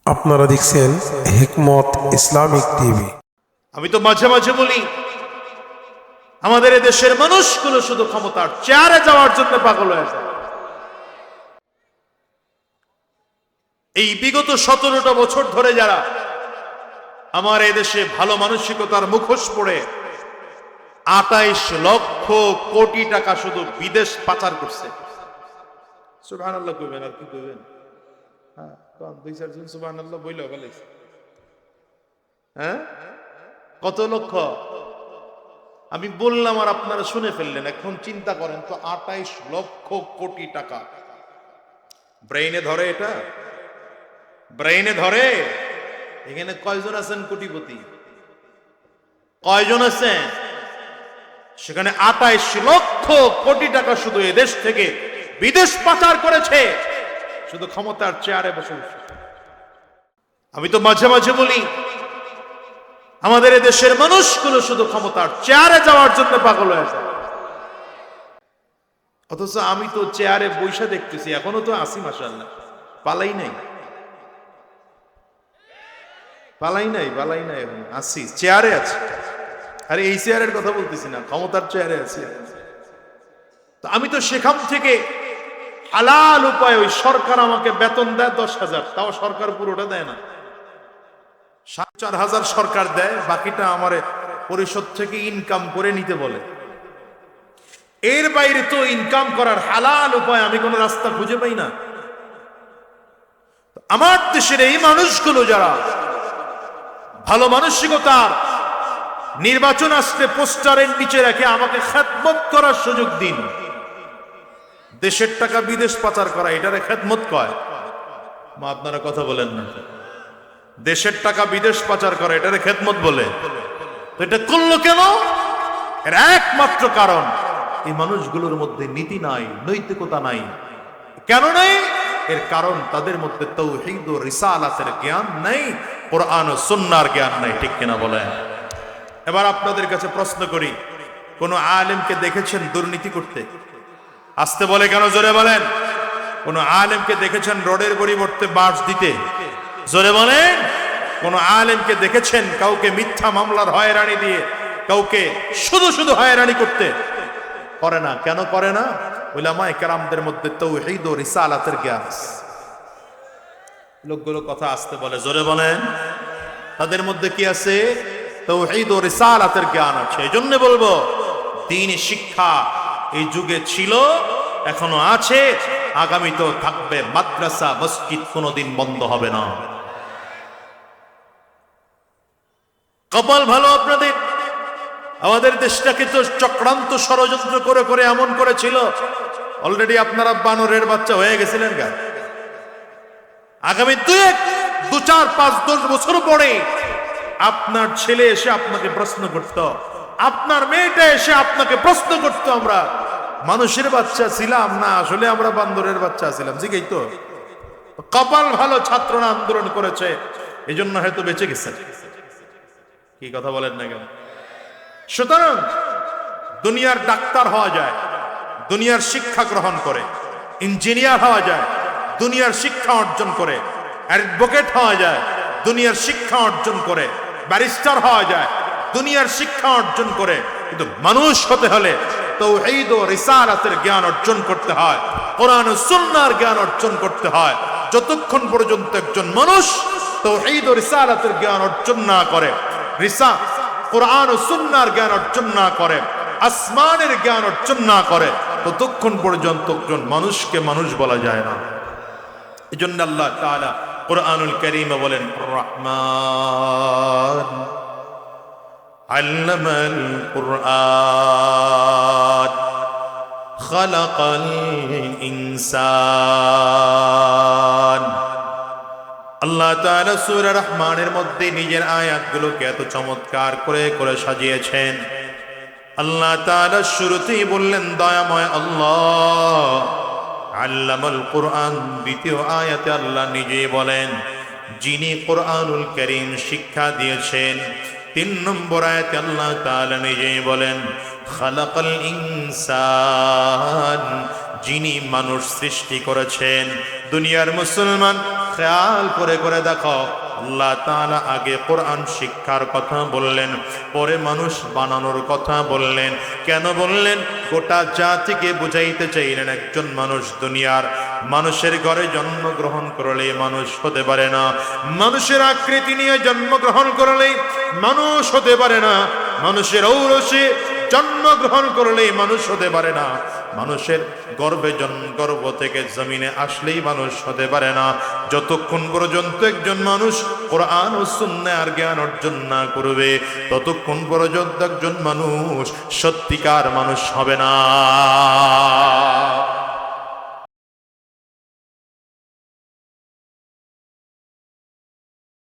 আপনারা দেখছেন হিকমত Islamic TV. আমি তো মাঝে মাঝে বলি, আমাদের দেশের মানুষগুলো শুধু ক্ষমতার চেয়ারে যাওয়ার জন্য পাগল হয়ে যায়। এই বিগত 17টা বছর ধরে যারা আমার দেশে ভালো মানসিকতার মুখোশ পড়ে 28 লক্ষ কোটি টাকা শুধু বিদেশ পাচার করছে। সুবহানাল্লাহ কইবেন আর কি কইবেন? হ্যাঁ, কোন দুই চারজন সুবহানাল্লাহ বইলো বলেছে। হ্যাঁ, কত লক্ষ? আমি বললাম আর আপনারা শুনে ফেললেন। এখন চিন্তা করেন তো, 28 লক্ষ কোটি টাকা ব্রেইনে ধরে? এটা ব্রেইনে ধরে? এখানে কয়জন আছেন কোটিপতি? কয়জন আছেন? সেখানে 28 লক্ষ কোটি টাকা শুধু এদেশ থেকে বিদেশ পাচার করেছে, শুধু ক্ষমতার চেয়ারে বসে বসে। আমি তো মাঝে মাঝে বলি, আমাদের দেশের মানুষগুলো শুধু ক্ষমতার চেয়ারে যাওয়ার জন্য পাগল হয়ে যায়। অথচ আমি তো চেয়ারে বৈশা দেখতেছি, এখনো তো আসি, মাশাআল্লাহ, পালাই নাই, পালাই নাই, পালাই নাই, এখন আসি, চেয়ারে আছি। আরে এই চেয়ারের কথা বলতেছি না, ক্ষমতার চেয়ারে আছি। তো আমি তো সেখান থেকে হালাল উপায়, ওই সরকার আমাকে বেতন দেয় 10,000, তাও সরকার পুরোটা দেয় না, 4,500 সরকার দেয়, বাকিটা আমার পরিষদ থেকে ইনকাম করে নিতে বলে। এর বাইরে তো ইনকাম করার হালাল উপায় আমি কোনো রাস্তা খুঁজে পাই না। আমার দেশের এই মানুষগুলো যারা ভালো মানসিকতার, নির্বাচন আসলে পোস্টারের নিচে রেখে আমাকে খেদমত করার সুযোগ দিন, দেশের টাকা বিদেশ পাচার করা এটারে খেদমত কয়? মা আপনারা কথা বলেন না। দেশের টাকা বিদেশ পাচার করা এটারে খেদমত বলে? তো এটা করলো কেন? এর একমাত্র কারণ, এই মানুষগুলোর মধ্যে নীতি নাই, নৈতিকতা নাই। কেন নাই? এর কারণ তাদের মধ্যে তাওহীদ ও রিসালাতের জ্ঞান নাই, কোরআন ও সুন্নাহর জ্ঞান নাই। ঠিক কিনা বলেন? এবার আপনাদের কাছে প্রশ্ন করি, কোন আলেমকে দেখেছেন দুর্নীতি করতে? আসতে বলে কেন? জোরে বলেন। কোন আলেমকে দেখেছেন রোডের পরিবর্তে বাঁশ দিতে? জোরে বলেন। কোন আলেমকে দেখেছেন কাউকে মিথ্যা মামলার হয়রানি দিয়ে কাউকে শুধু শুধু হয়রানি করতে? করে না। কেন করে না? উলামায়ে কেরামদের মধ্যে তাওহীদ ও রিসালাতের জ্ঞান। লোকগুলো কথা আসতে বলে, জোরে বলেন। তাদের মধ্যে কি আছে? তাওহীদ ও রিসালাতের জ্ঞান আছে। এজন্য বলবো, দ্বীনি শিক্ষা এই যুগে ছিল, এখনো আছে, আগামীতেও থাকবে। মাদ্রাসা মসজিদ কোনোদিন বন্ধ হবে না। কপাল ভালো আপনাদের, আমাদের দেশটাকে তো চক্রান্ত ষড়যন্ত্র করে করে এমন করেছিল, অলরেডি আপনারা বানরের বাচ্চা হয়ে গেছিলেন। গা আগামী 2, 4, 5, 10 বছর পরে আপনার ছেলে এসে আপনাকে প্রশ্ন করত, আপনার মেয়েটা এসে আপনাকে প্রশ্ন করতো, আমরা মানুষের বাচ্চা ছিলাম না, আসলে আমরা বান্দরের বাচ্চা ছিলাম। জিজ্ঞেস তো, কপাল ভালো ছাত্ররা আন্দোলন করেছে, এই জন্য হয়তো বেঁচে গেছে। কি কথা বলেন না কেন? সুতরাং দুনিয়ার ডাক্তার হওয়া যায়, দুনিয়ার শিক্ষা গ্রহণ করে, ইঞ্জিনিয়ার হওয়া যায়, দুনিয়ার শিক্ষা অর্জন করে, অ্যাডভোকেট হওয়া যায়, দুনিয়ার শিক্ষা অর্জন করে, ব্যারিস্টার হওয়া যায়, দুনিয়ার শিক্ষা অর্জন করে। কিন্তু মানুষ হতে হলে তাওহীদ ও রিসালাতের জ্ঞান অর্জন করতে হয়, কোরআন ও সুন্নাহর জ্ঞান অর্জন করতে হয়। যতক্ষণ পর্যন্ত একজন মানুষ তাওহীদ ও রিসালাতের জ্ঞান অর্জন না করে, কোরআন ও সুন্নাহর জ্ঞান অর্জন না করে, আসমানের জ্ঞান অর্জন না করে, ততক্ষণ পর্যন্ত একজন মানুষকে মানুষ বলা যায় না। এজন্য আল্লাহ তাআলা কুরআনুল কারীমে বলেন, রহমান আল্লামাল কুরআন খালাকাল ইনসান। আল্লাহ তাআলা সূরা রহমানের মধ্যে নিজের আয়াতগুলোকে এত চমৎকার করে করে সাজিয়েছেন। আল্লাহ তাআলা শুরুতেই বললেন, দয়াময় আল্লাহ আল্লামাল কুরআন। দ্বিতীয় আয়াতে আল্লাহ নিজেই বলেন, যিনি কুরআনুল কারীম শিক্ষা দিয়েছেন। 3 নম্বর আয়াতে আল্লাহ তাআলা নিজেই বলেন, খালাকাল ইনসান, যিনি মানুষ সৃষ্টি করেছেন। দুনিয়ার মুসলমান খেয়াল করে দেখো, আল্লাহ তাআলা আগে কোরআন শিক্ষার কথা বললেন, পরে মানুষ বানানোর কথা বললেন। কেন বললেন? গোটা জাতিকে বুঝাইতে চাইলেন একজন মানুষ দুনিয়ার মানুষের ঘরে জন্মগ্রহণ করলে মানুষ হতে পারে না, মানুষের আকৃতি নিয়ে জন্মগ্রহণ করলে মানুষ হতে পারে না, মানুষের ঔরসে জন্মগ্রহণ করলেই মানুষ হতে পারে না, মানুষের গর্ভ থেকে জমিনে আসলেই মানুষ হতে পারে না। যতক্ষণ পর্যন্ত একজন মানুষ কোরআন ও সুন্নাহর জ্ঞান অর্জন না করবে, ততক্ষণ পর্যন্ত একজন মানুষ সত্যিকার মানুষ হবে না।